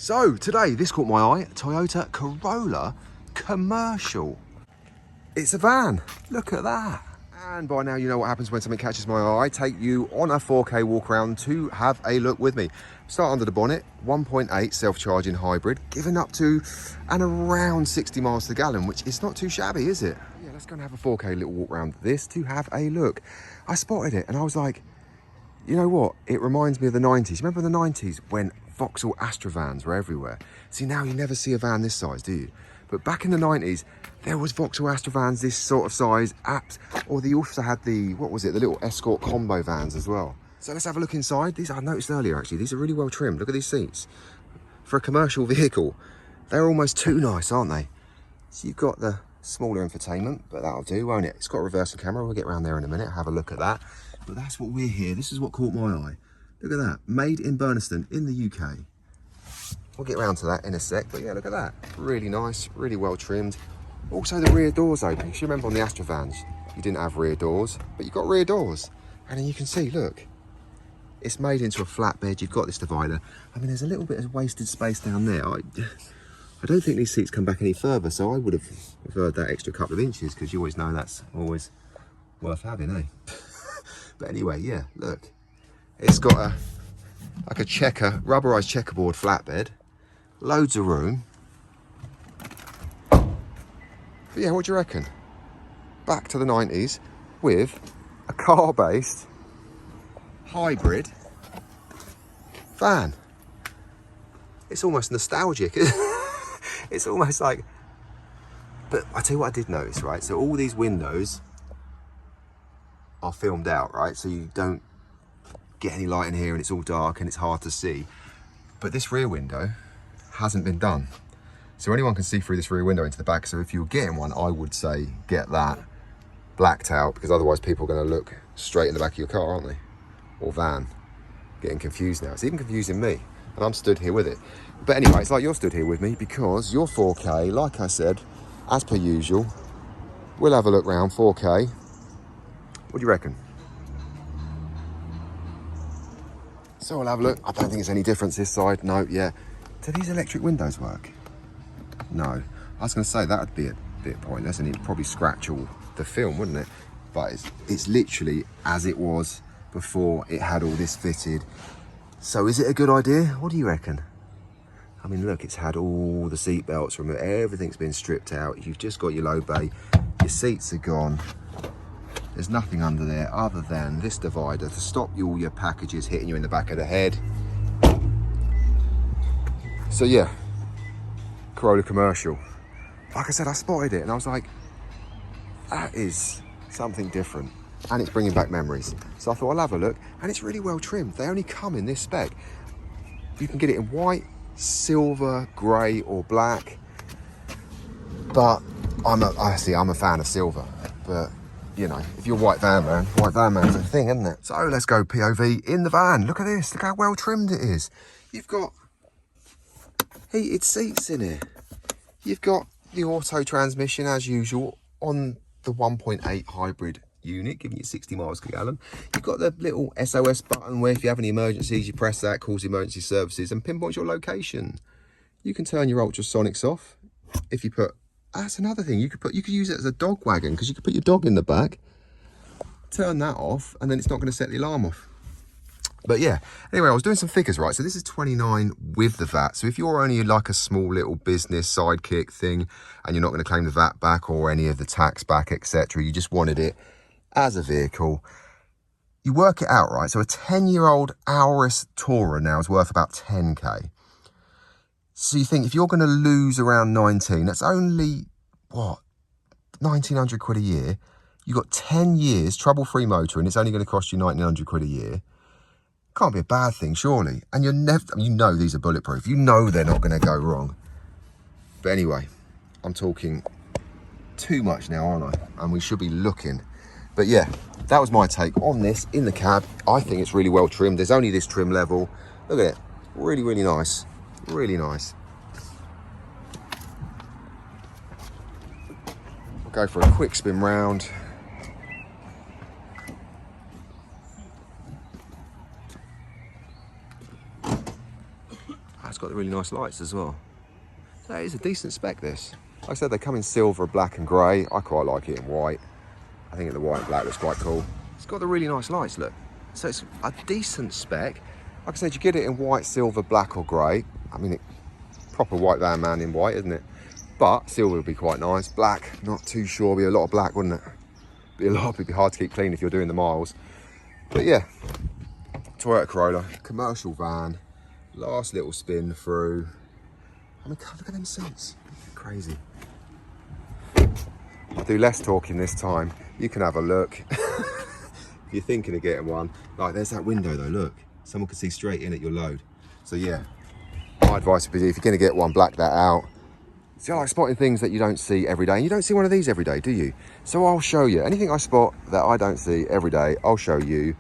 So today, this caught my eye, Toyota Corolla Commercial. It's a van, look at that. And by now you know what happens when something catches my eye. I take you on a 4K walk around to have a look with me. Start under the bonnet, 1.8 self-charging hybrid, giving up to and around 60 miles to the gallon, which is not too shabby, is it? Yeah, let's go and have a 4K little walk around this to have a look. I spotted it and I was like, you know what? It reminds me of the 90s. Remember the 90s when Vauxhall Astra vans were everywhere? See, now you never see a van this size, do you? But back in the 90s, there was Vauxhall Astra vans this sort of size, or they also had the, what was it, the little Escort combo vans as well. So let's have a look inside. These, I noticed earlier actually, these are really well trimmed. Look at these seats. For a commercial vehicle, they're almost too nice, aren't they? So you've got the smaller infotainment, but that'll do, won't it? It's got a reversing camera. We'll get around there in a minute, have a look at that. But that's what we're here. This is what caught my eye. Look at that, made in Burnaston in the UK. We'll get around to that in a sec, but yeah, look at that. Really nice, really well trimmed. Also the rear doors open. You remember on the Astra vans, you didn't have rear doors, but you've got rear doors. And then you can see, look, it's made into a flatbed. You've got this divider. I mean, there's a little bit of wasted space down there. I don't think these seats come back any further, so I would have preferred that extra couple of inches, because you always know that's always worth having, eh? But anyway, yeah, look. It's got a like a rubberized checkerboard flatbed. Loads of room. But yeah, what do you reckon? Back to the 90s with a car-based hybrid van. It's almost nostalgic. It's almost like, but I tell you what I did notice, right? So all these windows are filmed out, right? So you don't get any light in here and it's all dark and it's hard to see. But this rear window hasn't been done. So anyone can see through this rear window into the back. So if you were getting one, I would say get that blacked out, because otherwise people are going to look straight in the back of your car, aren't they? Or van. Getting confused now. It's even confusing me. And I'm stood here with it. But anyway, it's like you're stood here with me because you're 4K, like I said, as per usual. We'll have a look round 4K. What do you reckon? So we'll have a look. I don't think it's any difference this side. No, yeah. Do these electric windows work? No. I was going to say that would be a bit pointless and it'd probably scratch all the film, wouldn't it? But it's literally as it was before it had all this fitted. So is it a good idea? What do you reckon? I mean, look, it's had all the seat belts removed. Everything's been stripped out. You've just got your low bay. Your seats are gone. There's nothing under there other than this divider to stop all your packages hitting you in the back of the head. So yeah, Corolla Commercial. Like I said, I spotted it and I was like, that is something different. And it's bringing back memories. So I thought I'll have a look, and it's really well trimmed. They only come in this spec. You can get it in white, silver, grey or black. But I'm a fan of silver. But you know, if you're white van man's a thing, isn't it? So let's go POV in the van. Look at this, look how well trimmed it is. You've got heated seats in here. You've got the auto transmission as usual on the 1.8 hybrid unit, giving you 60 miles per gallon. You've got the little SOS button where if you have any emergencies, you press that, calls emergency services and pinpoints your location. You can turn your ultrasonics off. If you put, that's another thing, you could use it as a dog wagon, because you could put your dog in the back, turn that off, and then it's not going to set the alarm off. But yeah, anyway, I was doing some figures, right? So this is 29 with the VAT. So if you're only like a small little business sidekick thing and you're not going to claim the VAT back or any of the tax back, etc., you just wanted it as a vehicle, you work it out, right? So a 10-year-old Auris Tourer now is worth about 10K. So you think if you're going to lose around 19, that's only, what, 1,900 quid a year. You've got 10 years trouble-free motoring. It's only going to cost you 1,900 quid a year. Can't be a bad thing, surely. And you're never, I mean, you know these are bulletproof. You know they're not going to go wrong. But anyway, I'm talking too much now, aren't I? And we should be looking. But yeah, that was my take on this in the cab. I think it's really well trimmed. There's only this trim level. Look at it. Really, really nice. Really nice. We'll go for a quick spin round. It's got got the really nice lights as well. So it is a decent spec, this. Like I said, they come in silver, black and grey. I quite like it in white. I think the white and black looks quite cool. It's got the really nice lights, look. So it's a decent spec. Like I said, you get it in white, silver, black or grey. I mean, proper white van man in white, isn't it? But silver would be quite nice. Black, not too sure. Be a lot of black, wouldn't it? It'd be hard to keep clean if you're doing the miles. But yeah, Toyota Corolla, commercial van. Last little spin through. I mean, look at them seats. Crazy. I'll do less talking this time. You can have a look. If you're thinking of getting one. Like, there's that window though, look. Someone can see straight in at your load. So yeah, my advice would be, if you're gonna get one, black that out. See, I like spotting things that you don't see every day. And you don't see one of these every day, do you? So I'll show you. Anything I spot that I don't see every day, I'll show you.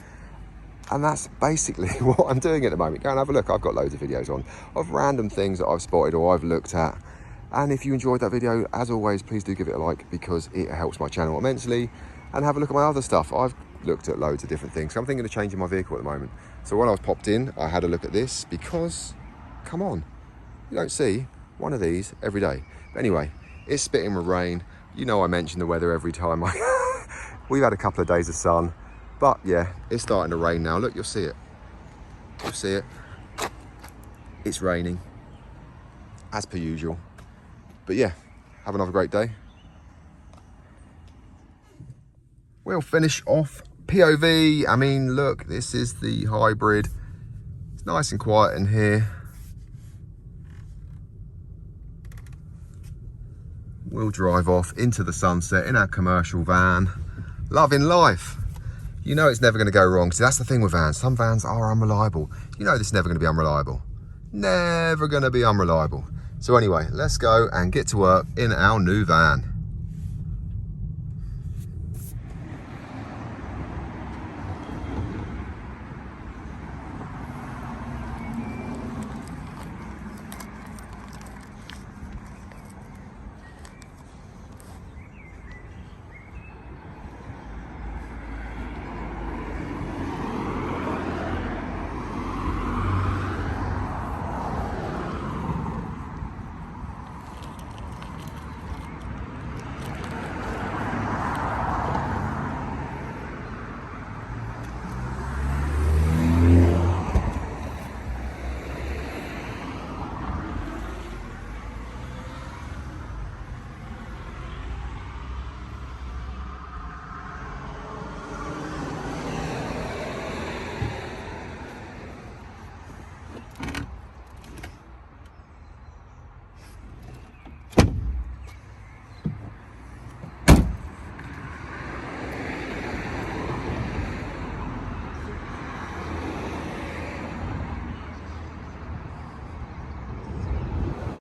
And that's basically what I'm doing at the moment. Go and have a look. I've got loads of videos on of random things that I've spotted or I've looked at. And if you enjoyed that video, as always, please do give it a like, because it helps my channel immensely. And have a look at my other stuff. I've looked at loads of different things. So I'm thinking of changing my vehicle at the moment. So when I was popped in, I had a look at this because, come on, you don't see one of these every day. But anyway, it's spitting with rain. You know I mention the weather every time. We've had a couple of days of sun, but yeah, it's starting to rain now. Look, you'll see it. You'll see it. It's raining, as per usual. But yeah, have another great day. We'll finish off POV. I mean, look, this is the hybrid. It's nice and quiet in here. We'll drive off into the sunset in our commercial van. Loving life. You know it's never going to go wrong. See, that's the thing with vans. Some vans are unreliable. You know this is never going to be unreliable. Never going to be unreliable. So anyway, let's go and get to work in our new van.